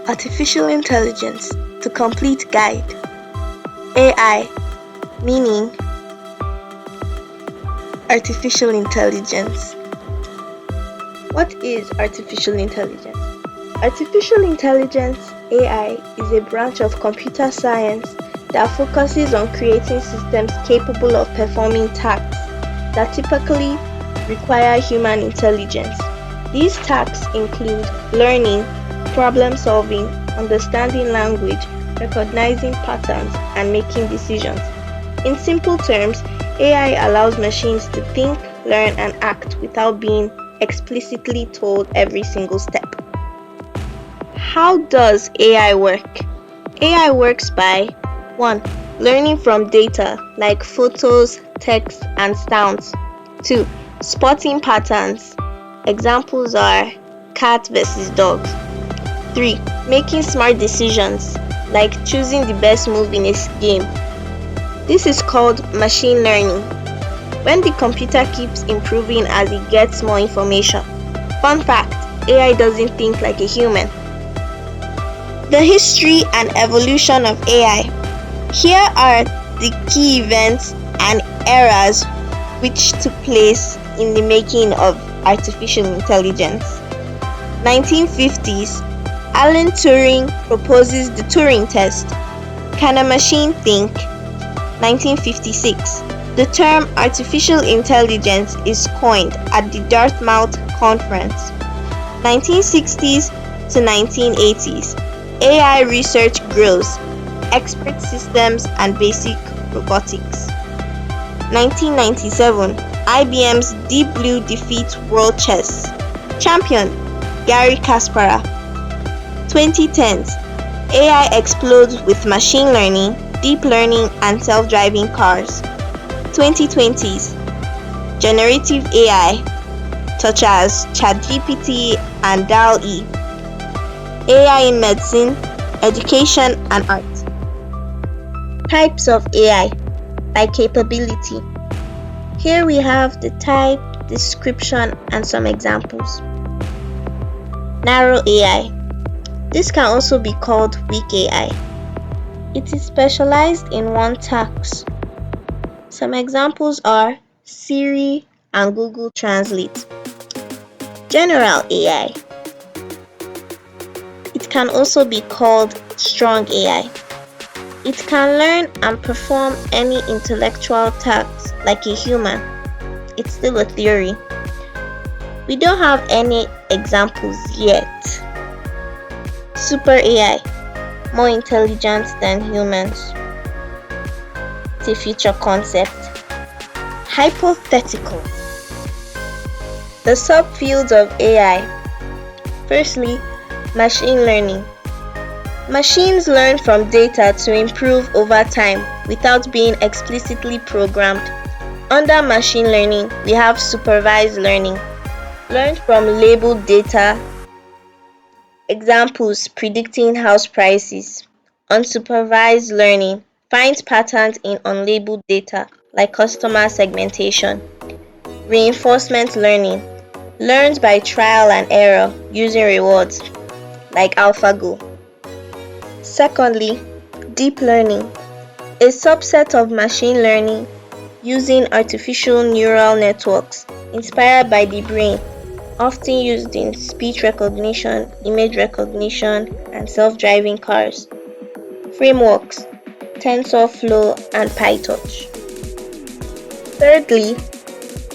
Artificial Intelligence, the complete guide. AI, meaning artificial intelligence. What is artificial intelligence? Artificial intelligence, AI, is a branch of computer science that focuses on creating systems capable of performing tasks that typically require human intelligence. These tasks include learning, problem solving, understanding language, recognizing patterns, and making decisions. In simple terms, AI allows machines to think, learn, and act without being explicitly told every single step. How does AI work? AI works by 1. Learning from data like photos, text, and sounds. 2. Spotting patterns. Examples are cat versus dogs. 3. Making smart decisions like choosing the best move in a game. This is called machine learning, when the computer keeps improving as it gets more information. Fun fact, AI doesn't think like a human. The history and evolution of AI. Here are the key events and eras which took place in the making of artificial intelligence. 1950s, Alan Turing proposes the Turing test. Can a machine think? 1956. The term artificial intelligence is coined at the Dartmouth Conference. 1960s to 1980s. AI research grows, expert systems and basic robotics. 1997. IBM's Deep Blue defeats World Chess champion Garry Kasparov. 2010s. AI explodes with machine learning, deep learning, and self-driving cars. 2020s. Generative AI, such as ChatGPT and DALL-E. AI in medicine, education, and art. Types of AI by capability. Here we have the type, description, and some examples. Narrow AI. This can also be called weak AI. It is specialized in one task. Some examples are Siri and Google Translate. General AI. It can also be called strong AI. It can learn and perform any intellectual task like a human. It's still a theory. We don't have any examples yet. Super AI, more intelligent than humans. It's a future concept. Hypothetical. The subfields of AI. Firstly, machine learning. Machines learn from data to improve over time without being explicitly programmed. Under machine learning, we have supervised learning. Learned from labeled data. Examples: predicting house prices. Unsupervised learning finds patterns in unlabeled data like customer segmentation. Reinforcement learning learns by trial and error using rewards like AlphaGo. Secondly, deep learning, a subset of machine learning using artificial neural networks inspired by the brain, often used in speech recognition, image recognition, and self-driving cars. Frameworks: TensorFlow and PyTorch. Thirdly,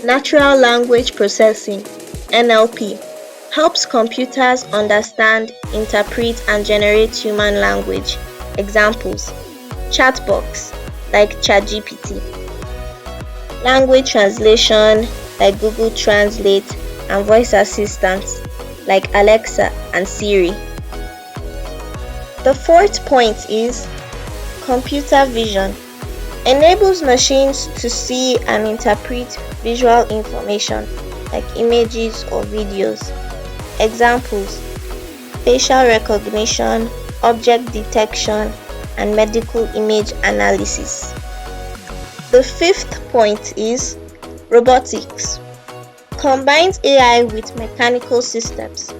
natural language processing, NLP, helps computers understand, interpret, and generate human language. Examples: chatbots like ChatGPT. Language translation like Google Translate, and voice assistants like Alexa and Siri. The fourth point is computer vision. Enables machines to see and interpret visual information like images or videos. Examples: facial recognition, object detection, and medical image analysis. The fifth point is robotics. Combines AI with mechanical systems.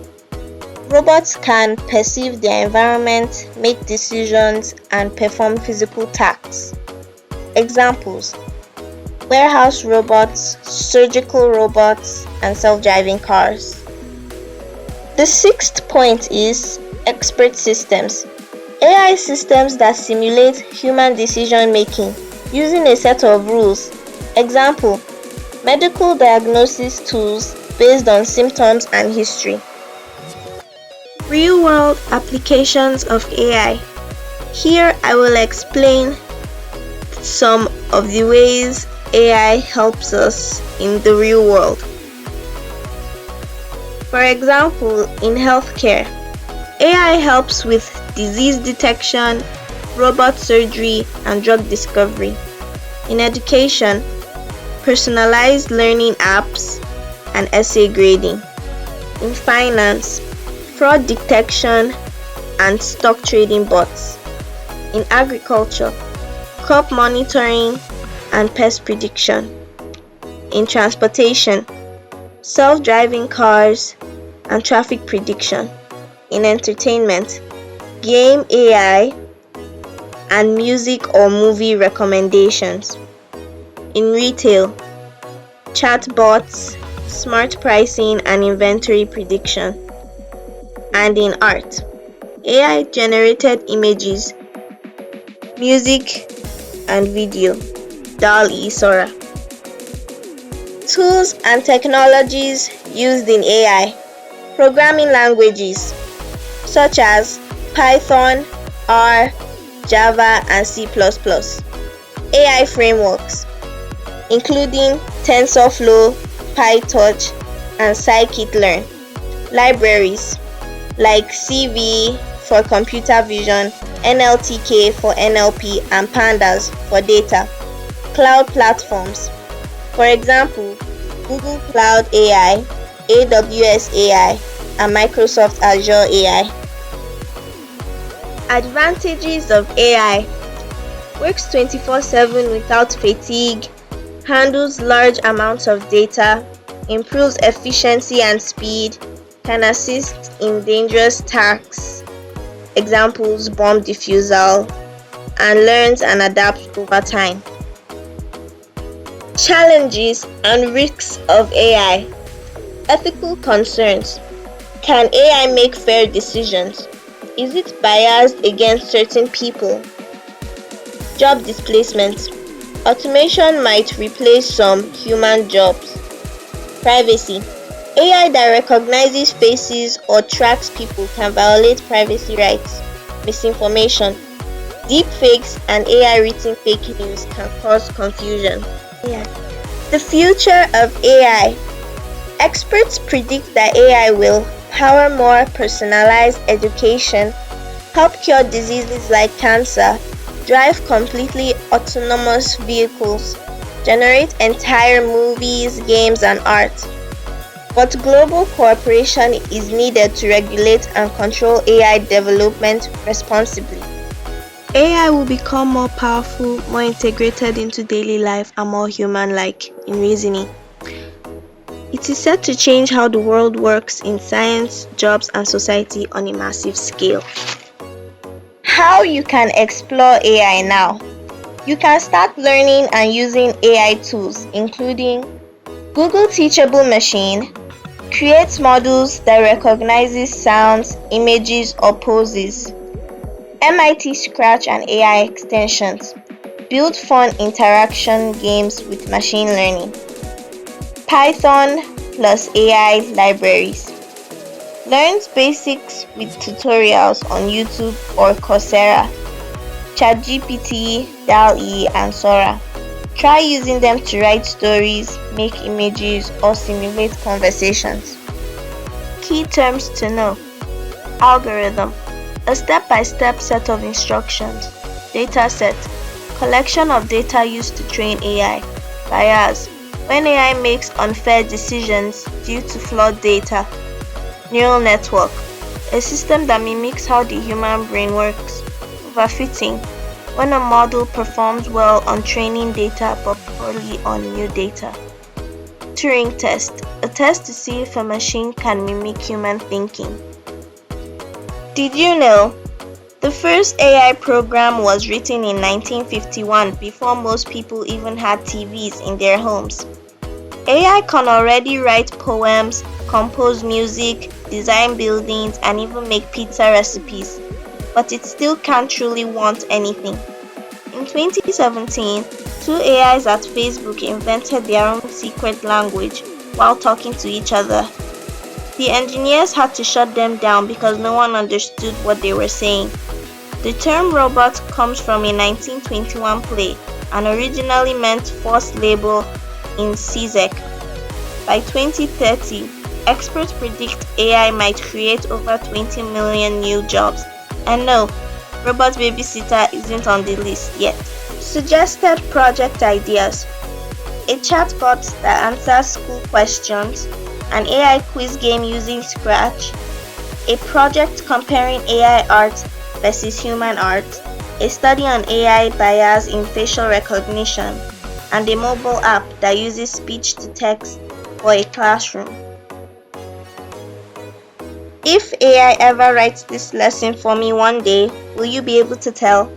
Robots can perceive their environment, make decisions, and perform physical tasks. Examples: warehouse robots, surgical robots, and self-driving cars. The sixth point is expert systems. AI systems that simulate human decision making using a set of rules. Example: medical diagnosis tools based on symptoms and history. Real-world applications of AI. Here I will explain some of the ways AI helps us in the real world. For example, in healthcare, AI helps with disease detection, robot surgery, and drug discovery. In education, personalized learning apps and essay grading. In finance, fraud detection and stock trading bots. In agriculture, crop monitoring and pest prediction. In transportation, self-driving cars and traffic prediction. In entertainment, game AI and music or movie recommendations. In retail, chatbots, smart pricing and inventory prediction. And in art, AI generated images, music and video. DALL-E Sora. Tools and technologies used in AI. Programming languages such as Python, R, Java, and C++. AI frameworks including TensorFlow, PyTorch, and scikit-learn. Libraries like CV for computer vision, NLTK for NLP, and Pandas for data. Cloud platforms, for example, Google Cloud AI, AWS AI, and Microsoft Azure AI. Advantages of AI: works 24/7 without fatigue, handles large amounts of data, improves efficiency and speed, can assist in dangerous tasks, examples bomb defusal, and learns and adapts over time. Challenges and risks of AI. Ethical concerns. Can AI make fair decisions? Is it biased against certain people? Job displacement. Automation might replace some human jobs. Privacy. AI that recognizes faces or tracks people can violate privacy rights. Misinformation. Deepfakes and AI-written fake news can cause confusion. The future of AI. Experts predict that AI will power more personalized education, help cure diseases like cancer, drive completely autonomous vehicles, generate entire movies, games, and art. But global cooperation is needed to regulate and control AI development responsibly. AI will become more powerful, more integrated into daily life, and more human-like in reasoning. It is set to change how the world works in science, jobs, and society on a massive scale. How you can explore AI now. You can start learning and using AI tools, including Google Teachable Machine, create models that recognizes sounds, images, or poses. MIT Scratch and AI extensions. Build fun interaction games with machine learning. Python plus AI libraries. Learns basics with tutorials on YouTube or Coursera. ChatGPT, DALL-E, and Sora. Try using them to write stories, make images, or simulate conversations. Key terms to know. Algorithm. A step-by-step set of instructions. Dataset. Collection of data used to train AI. Bias. When AI makes unfair decisions due to flawed data. Neural network. A system that mimics how the human brain works. Overfitting. When a model performs well on training data but poorly on new data. Turing test. A test to see if a machine can mimic human thinking. Did you know the first AI program was written in 1951 before most people even had TVs in their homes? AI can already write poems, compose music, design buildings, and even make pizza recipes, but it still can't truly want anything. In 2017, two AIs at Facebook invented their own secret language while talking to each other. The engineers had to shut them down because no one understood what they were saying. The term robot comes from a 1921 play and originally meant forced labor in CZEC. By 2030, experts predict AI might create over 20 million new jobs. And no, robot babysitter isn't on the list yet. Suggested project ideas: a chatbot that answers school questions, an AI quiz game using Scratch, a project comparing AI art versus human art, a study on AI bias in facial recognition, and a mobile app that uses speech to text for a classroom. If AI ever writes this lesson for me one day, will you be able to tell?